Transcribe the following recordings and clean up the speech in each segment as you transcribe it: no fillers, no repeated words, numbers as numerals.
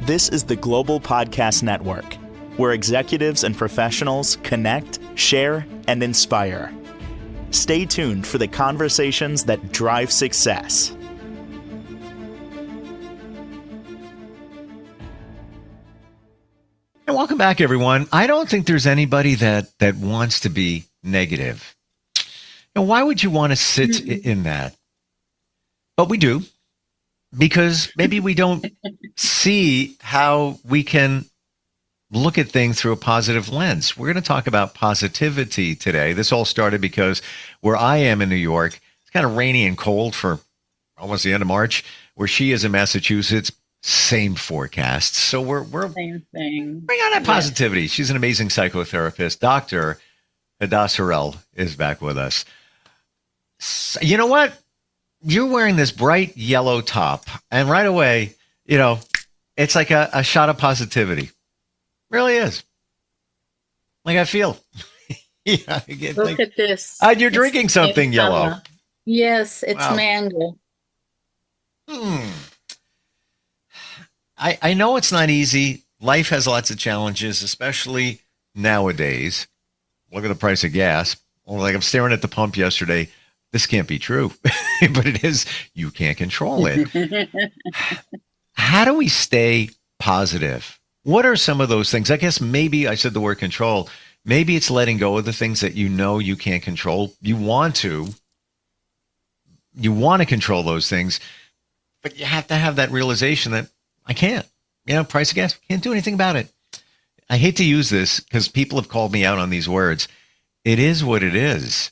This is the Global Podcast Network, where executives and professionals connect, share, and inspire. Stay tuned for the conversations that drive success. And welcome back, everyone. I don't think there's anybody that wants to be negative. And why would you want to sit in that? But we do, because maybe we don't see how we can look at things through a positive lens. We're going to talk about positivity today. This all started because where I am in New York, it's kind of rainy and cold for almost the end of March. Where she is in Massachusetts, same forecast. So we're same thing. Bring on that positivity. Yes. She's an amazing psychotherapist. Dr. Hadass Harel is back with us. So, you know what? You're wearing this bright yellow top, and right away, it's like a shot of positivity. Really is. Like I feel. Yeah, Look at this. You're drinking something yellow. Yes, it's mango. I know it's not easy. Life has lots of challenges, especially nowadays. Look at the price of gas. Like I'm staring at the pump yesterday. This can't be true, but it is. You can't control it. How do we stay positive? What are some of those things? I guess maybe I said the word control. Maybe it's letting go of the things that you know you can't control. You want to control those things, but you have to have that realization that I can't. Price of gas, can't do anything about it. I hate to use this because people have called me out on these words. It is what it is.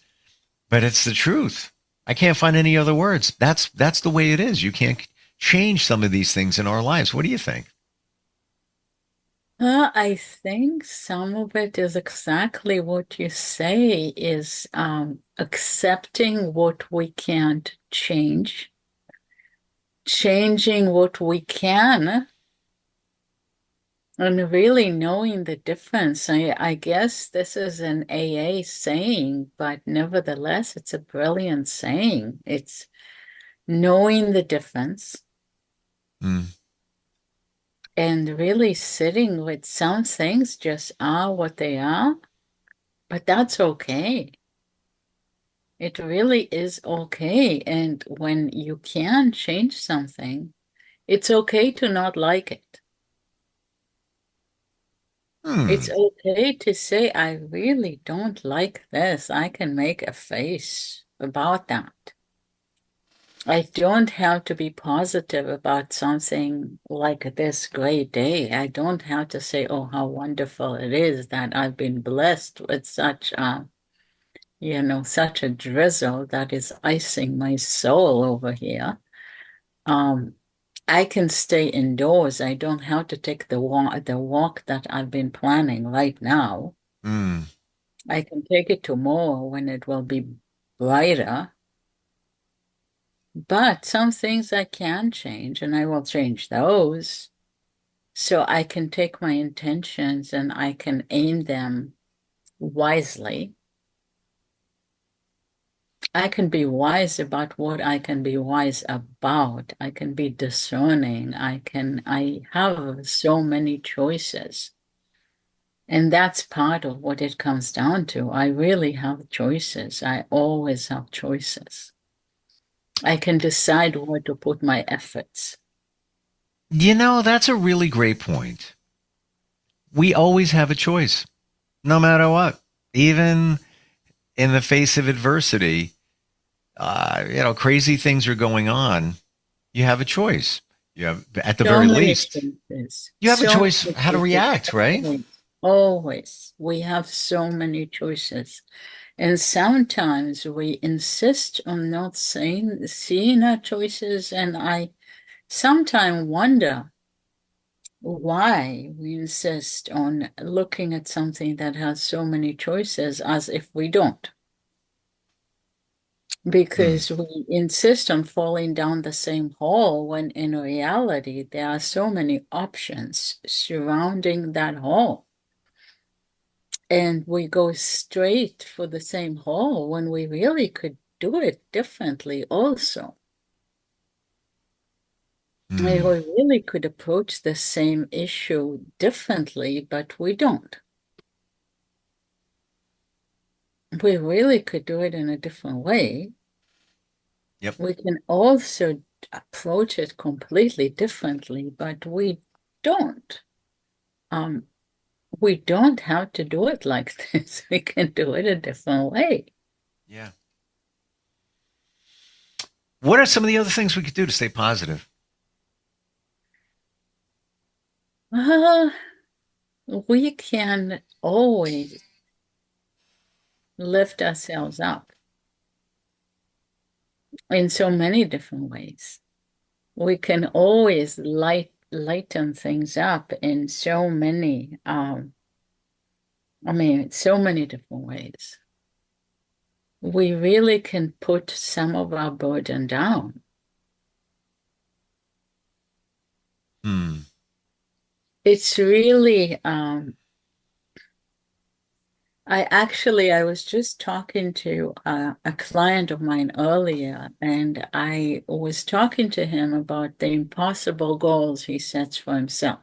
But it's the truth. I can't find any other words. That's the way it is. You can't change some of these things in our lives. What do you think? I think some of it is exactly what you say, is accepting what we can't change, changing what we can, and really knowing the difference. I guess this is an AA saying, but nevertheless, it's a brilliant saying. It's knowing the difference and really sitting with some things just are what they are, but that's okay. It really is okay. And when you can change something, it's okay to not like it. It's okay to say, I really don't like this. I can make a face about that. I don't have to be positive about something like this great day. I don't have to say, oh, how wonderful it is that I've been blessed with such a drizzle that is icing my soul over here. I can stay indoors. I don't have to take the walk that I've been planning right now. I can take it tomorrow when it will be brighter. But some things I can change, and I will change those. So I can take my intentions and I can aim them wisely. I can be wise about what I can be wise about. I can be discerning. I have so many choices. And that's part of what it comes down to. I really have choices. I always have choices. I can decide where to put my efforts. That's a really great point. We always have a choice, no matter what. Even in the face of adversity, crazy things are going on. You have a choice. You have, at the very least, you have a choice how to react, right? Always. We have so many choices. And sometimes we insist on not seeing our choices, and I sometimes wonder why we insist on looking at something that has so many choices as if we don't. Because we insist on falling down the same hole when in reality there are so many options surrounding that hole. And we go straight for the same hole when we really could do it differently also. We Hmm. really could approach the same issue differently, but we don't. We really could do it in a different way. Yep. We can also approach it completely differently, but we don't. Um, we don't have to do it like this. We can do it a different way. Yeah. What are some of the other things we could do to stay positive? Uh, we can always lift ourselves up in so many different ways. We can always lighten things up in so many, so many different ways. We really can put some of our burden down. Hmm. It's really, I was just talking to a client of mine earlier, and I was talking to him about the impossible goals he sets for himself.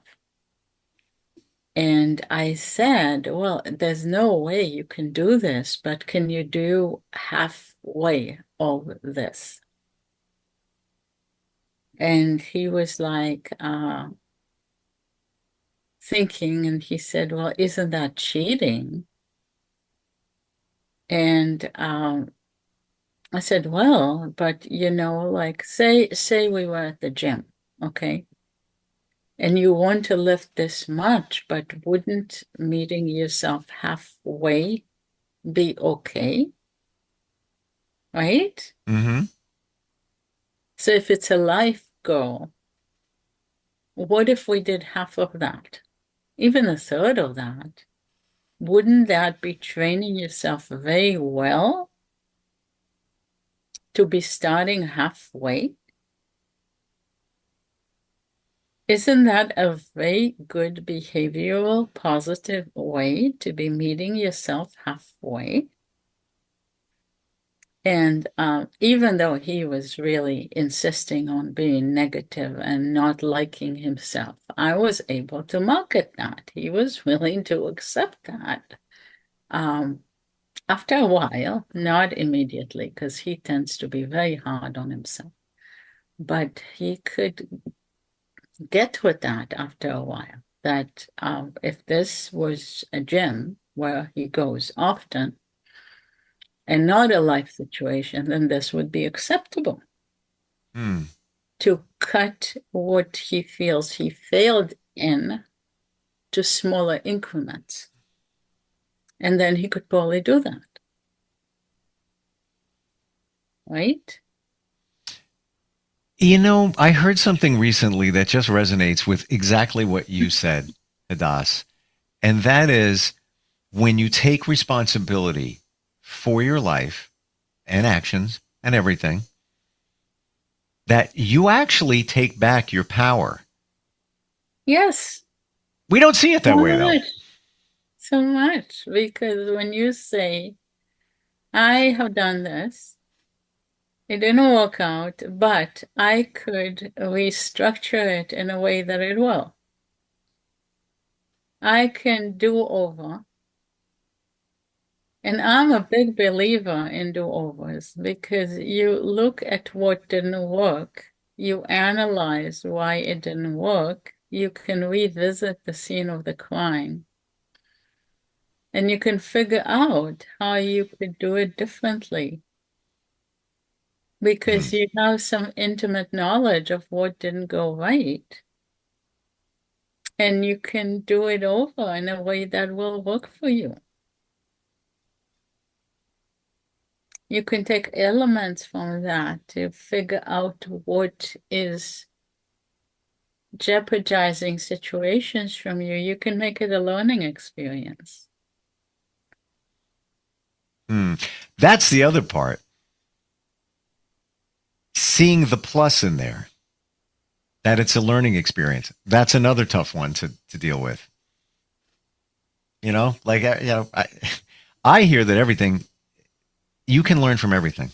And I said, well, there's no way you can do this, but can you do halfway of this? And he was like, thinking, and he said, well, isn't that cheating? And I said, well, but like say we were at the gym, okay? And you want to lift this much, but wouldn't meeting yourself halfway be okay? Right? Mm-hmm. So if it's a life goal, what if we did half of that? Even a third of that? Wouldn't that be training yourself very well to be starting halfway? Isn't that a very good behavioral, positive way to be meeting yourself halfway? And even though he was really insisting on being negative and not liking himself, I was able to market that. He was willing to accept that. Um, After a while, not immediately, because he tends to be very hard on himself, but he could get with that after a while. That if this was a gym where he goes often and not a life situation, then this would be acceptable Hmm. to cut what he feels he failed in to smaller increments. And then he could probably do that, right? You know, I heard something recently that just resonates with exactly what you said, Hadass. And that is when you take responsibility for your life and actions and everything, that you actually take back your power. Yes, We don't see it so that way, though. much, so much. Because when you say, I have done this, it didn't work out, but I could restructure it in a way that it will. I can do over. And I'm a big believer in do-overs because you look at what didn't work, you analyze why it didn't work, you can revisit the scene of the crime, and you can figure out how you could do it differently Hmm. because you have some intimate knowledge of what didn't go right. And you can do it over in a way that will work for you. You can take elements from that to figure out what is jeopardizing situations from you. You can make it a learning experience. Hmm. That's the other part. Seeing the plus in there, that it's a learning experience. That's another tough one to deal with. You know, like, I hear that everything, you can learn from everything.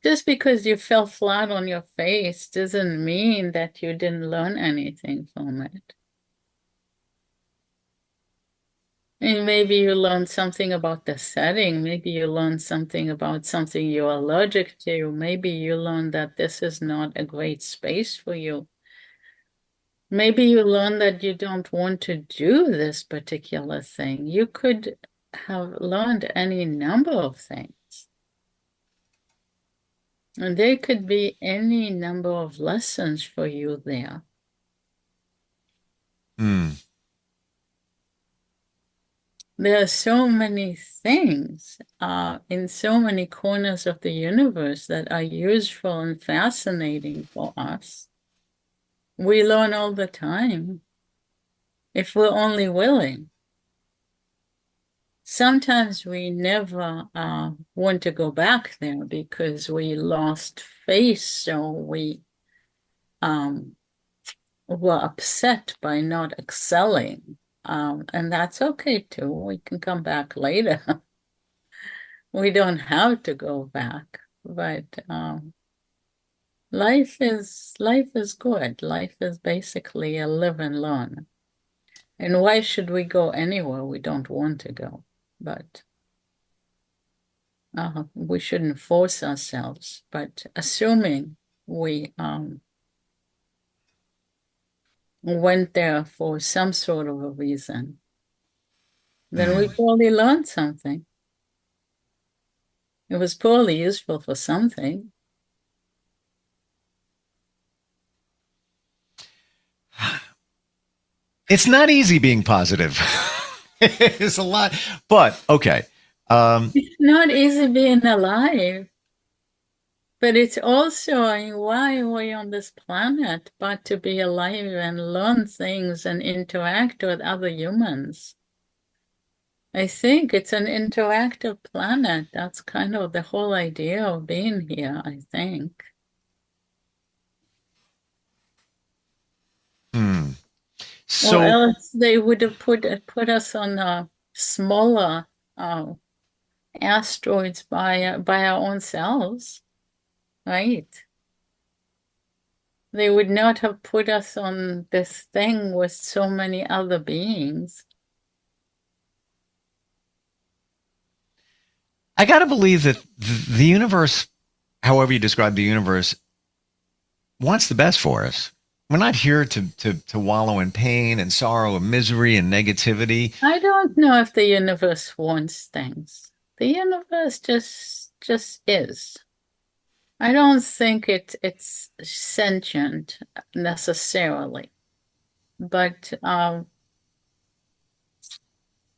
Just because you fell flat on your face doesn't mean that you didn't learn anything from it. And maybe you learned something about the setting. Maybe you learned something about something you're allergic to. Maybe you learned that this is not a great space for you. Maybe you learned that you don't want to do this particular thing. You could have learned any number of things. And there could be any number of lessons for you there. Hmm. There are so many things in so many corners of the universe that are useful and fascinating for us. We learn all the time if we're only willing. Sometimes we never want to go back there because we lost face, so we were upset by not excelling. And that's okay too. We can come back later. We don't have to go back, but life is good. Life is basically a live and learn. And why should we go anywhere we don't want to go? But we shouldn't force ourselves. But assuming we went there for some sort of a reason, then we probably learned something. It was probably useful for something. It's not easy being positive. It's a lot, but okay. It's not easy being alive, but it's also, I mean, why are we on this planet but to be alive and learn things and interact with other humans? I think it's an interactive planet. That's kind of the whole idea of being here, I think. So Or else they would have put us on smaller asteroids by our own selves, right? They would not have put us on this thing with so many other beings. I got to believe that the universe, however you describe the universe, wants the best for us. We're not here to wallow in pain and sorrow and misery and negativity. I don't know if the universe wants things. The universe just is. I don't think it's sentient necessarily, but I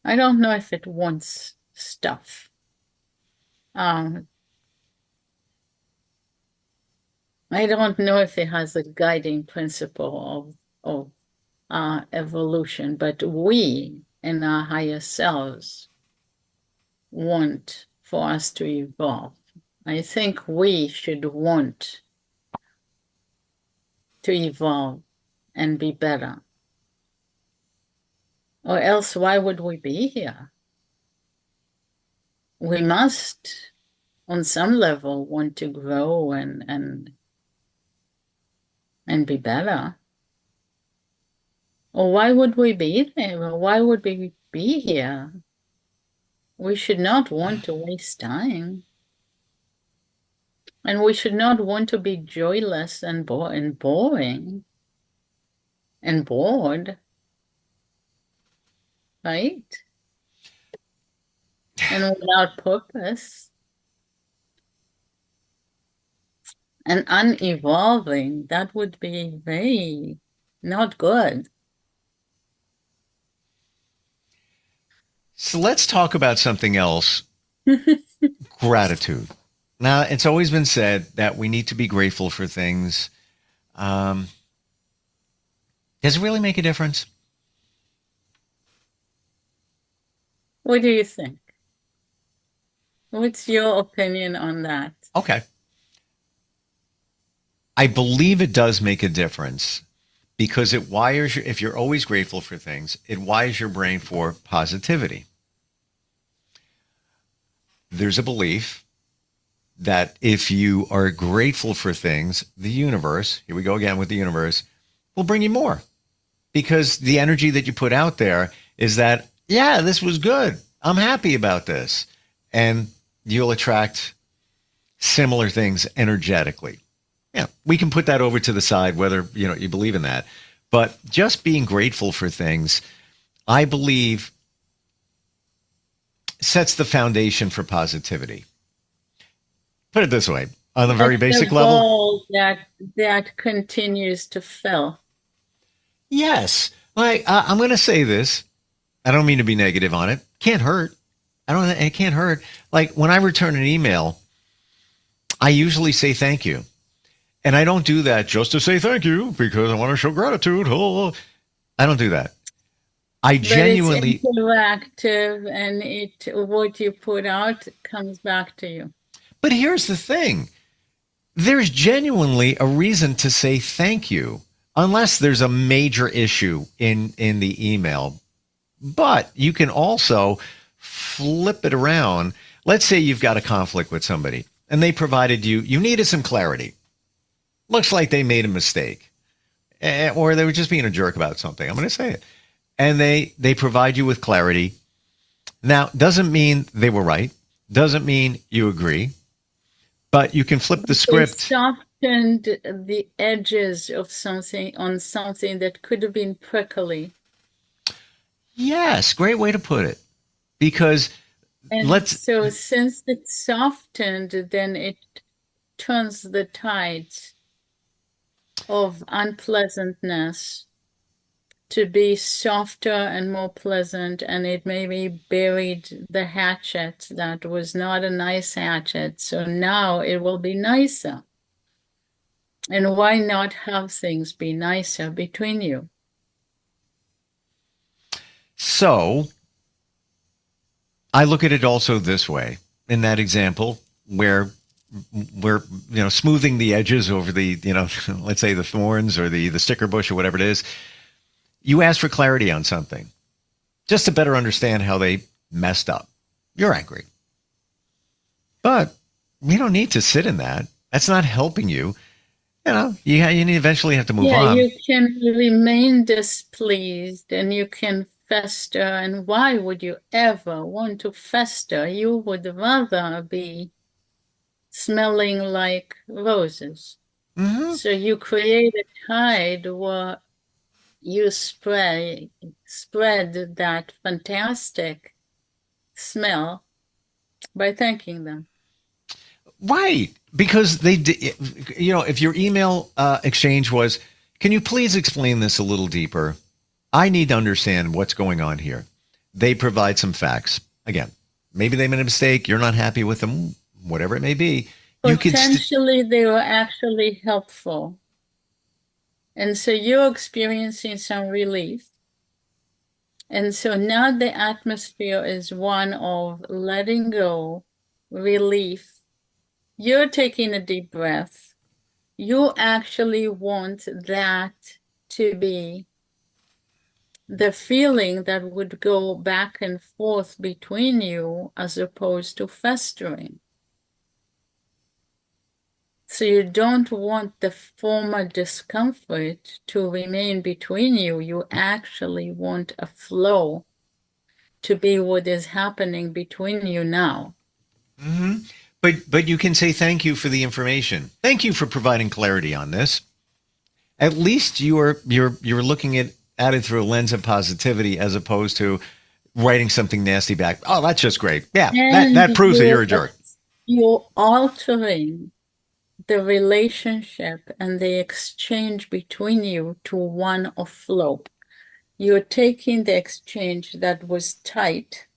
don't know if it wants stuff. I don't know if it has a guiding principle of evolution, but we in our higher selves want for us to evolve. I think we should want to evolve and be better. Or else, why would we be here? We must, on some level, want to grow and be better. Or why would we be there? Why would we be here? We should not want to waste time. And we should not want to be joyless and boring and bored. Right? And without purpose. And unevolving, that would be very not good. So let's talk about something else. Gratitude. Now, it's always been said that we need to be grateful for things. Does it really make a difference? What do you think? What's your opinion on that? Okay. I believe it does make a difference because it wires your, if you're always grateful for things, it wires your brain for positivity. There's a belief that if you are grateful for things, the universe, here we go again with the universe, will bring you more. Because the energy that you put out there is that, yeah, this was good. I'm happy about this. And you'll attract similar things energetically. Yeah, we can put that over to the side, whether you believe in that. But just being grateful for things, I believe, sets the foundation for positivity. Put it this way, on a very But basic the level, ball that continues to fill. yes. Like I'm going to say this. I don't mean to be negative on it. Can't hurt. It can't hurt. Like when I return an email, I usually say thank you. And I don't do that just to say thank you because I want to show gratitude. Oh, I don't do that. I But it's genuinely, interactive, and what you put out comes back to you. but here's the thing. There's genuinely a reason to say thank you, unless there's a major issue in the email. But you can also flip it around. Let's say you've got a conflict with somebody and they provided you needed some clarity. Looks like they made a mistake, or they were just being a jerk about something. I'm going to say it. And they provide you with clarity. Now, doesn't mean they were right. Doesn't mean you agree. But you can flip the They script. softened the edges of something that could have been prickly. Yes, great way to put it. Because And so since it's softened, then it turns the tides of unpleasantness to be softer and more pleasant, and it maybe buried the hatchet that was not a nice hatchet. So now it will be nicer. And why not have things be nicer between you? So I look at it also this way. In that example, where we're smoothing the edges over the let's say the thorns or the sticker bush or whatever it is, you ask for clarity on something just to better understand how they messed up. You're angry, but you don't need to sit in that. That's not helping you. You eventually have to move on. You can remain displeased and you can fester. And why would you ever want to fester? You would rather be smelling like roses. Mm-hmm. So you create a tide where you spread that fantastic smell by thanking them. Right. Because if your email exchange was, can you please explain this a little deeper? I need to understand what's going on here. They provide some facts. Again, maybe they made a mistake. You're not happy with them, whatever it may be. Potentially, they were actually helpful. And so you're experiencing some relief. And so now the atmosphere is one of letting go, relief. You're taking a deep breath. You actually want that to be the feeling that would go back and forth between you as opposed to festering. So you don't want the former discomfort to remain between you. You actually want a flow to be what is happening between you now. Mm-hmm. But you can say thank you for the information. Thank you for providing clarity on this. At least you're looking at it through a lens of positivity as opposed to writing something nasty back. Oh, that's just great. Yeah, that proves that you're a jerk. You're altering the relationship and the exchange between you to one of flow. You're taking the exchange that was tight,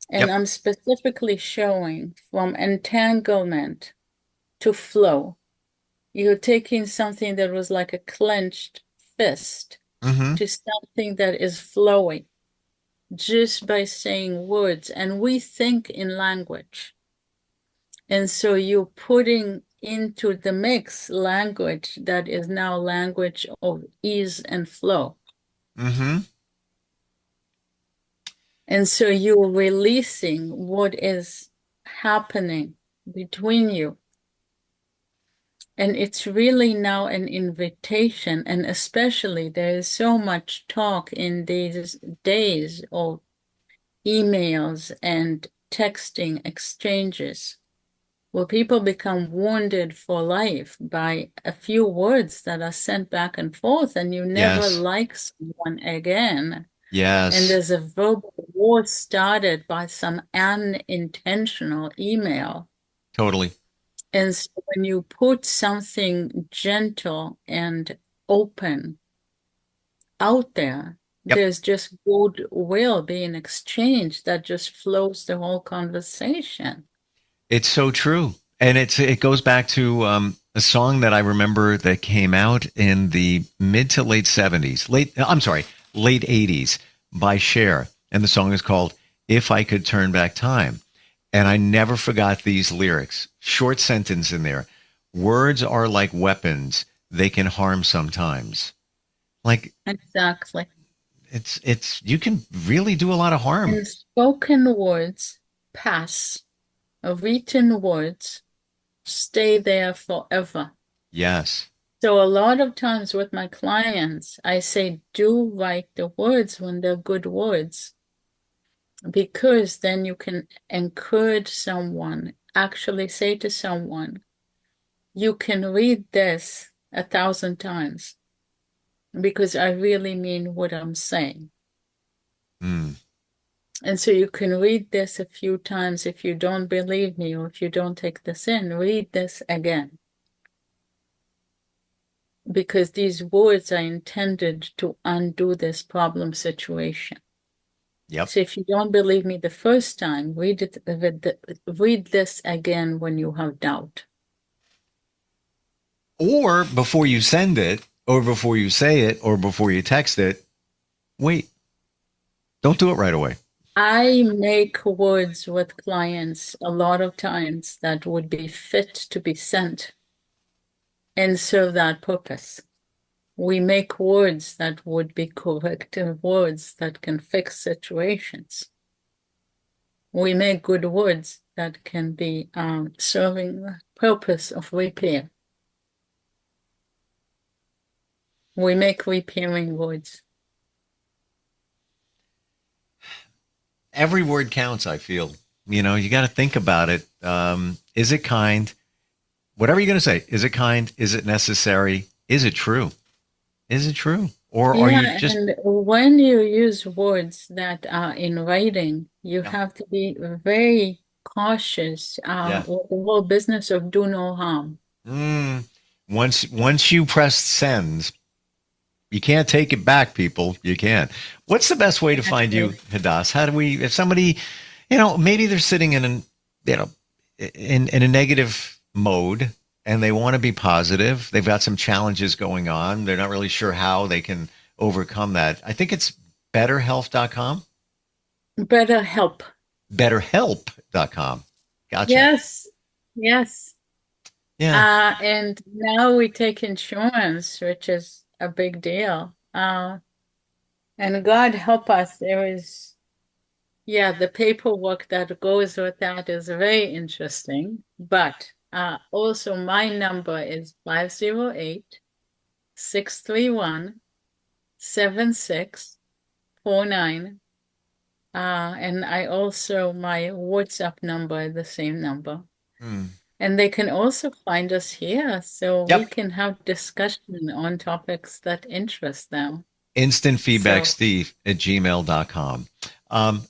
and I'm specifically showing from entanglement to flow. You're taking something that was like a clenched fist to something that is flowing just by saying words. And we think in language. And so you're putting into the mix language that is now language of ease and flow. Mm-hmm. And so you're releasing what is happening between you. And it's really now an invitation, and especially there is so much talk in these days of emails and texting exchanges where people become wounded for life by a few words that are sent back and forth, and you never Yes. like someone again. Yes. And there's a verbal war started by some unintentional email. Totally. And so when you put something gentle and open out there, Yep. there's just goodwill being exchanged that just flows the whole conversation. It's so true. And it goes back to a song that I remember that came out in the mid to late 70s, late 80s by Cher. And the song is called If I Could Turn Back Time. And I never forgot these lyrics. Short sentence in there. Words are like weapons. They can harm sometimes. Like, Exactly. it's you can really do a lot of harm. And spoken words pass. Written words stay there forever. Yes. So a lot of times with my clients, I say, do write the words when they're good words, because then you can encourage someone, actually say to someone, you can read this 1,000 times because I really mean what I'm saying. Mm. And so you can read this a few times. If you don't believe me or if you don't take this in, read this again. Because these words are intended to undo this problem situation. Yep. So if you don't believe me the first time, read this again when you have doubt. Or before you send it, or before you say it, or before you text it, wait. Don't do it right away. I make words with clients a lot of times that would be fit to be sent and serve that purpose. We make words that would be corrective words that can fix situations. We make good words that can be serving the purpose of repair. We make repairing words. Every word counts, I feel. You know, you got to think about it. Is it kind? Whatever you're going to say, is it kind? Is it necessary? Is it true? Is it true? Or are you just... And when you use words that are in writing, you have to be very cautious with the whole business of do no harm. Once you press send, you can't take it back, people. You can't. What's the best way to find you, Hadass? How do we, if somebody, maybe they're sitting in a negative mode and they want to be positive. They've got some challenges going on. They're not really sure how they can overcome that. I think it's betterhealth.com. BetterHelp. Betterhelp.com. Gotcha. Yes. Yes. Yeah. And now we take insurance, which is a big deal. And God help us, there is, the paperwork that goes with that is very interesting. But also my number is 508-631-7649. And I also, my WhatsApp number is the same number. And they can also find us here, so we can have discussion on topics that interest them. Instantfeedbacksteve@gmail.com.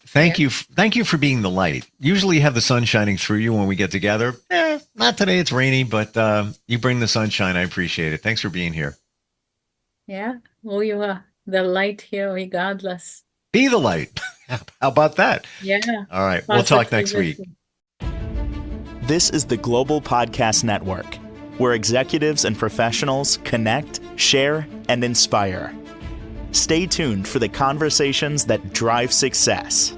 Thank you for being the light. Usually you have the sun shining through you when we get together. Not today, it's rainy, but you bring the sunshine. I appreciate it. Thanks for being here. Yeah, we are the light here regardless. Be the light. How about that? Yeah. All right, we'll talk next week. This is the Global Podcast Network, where executives and professionals connect, share, and inspire. Stay tuned for the conversations that drive success.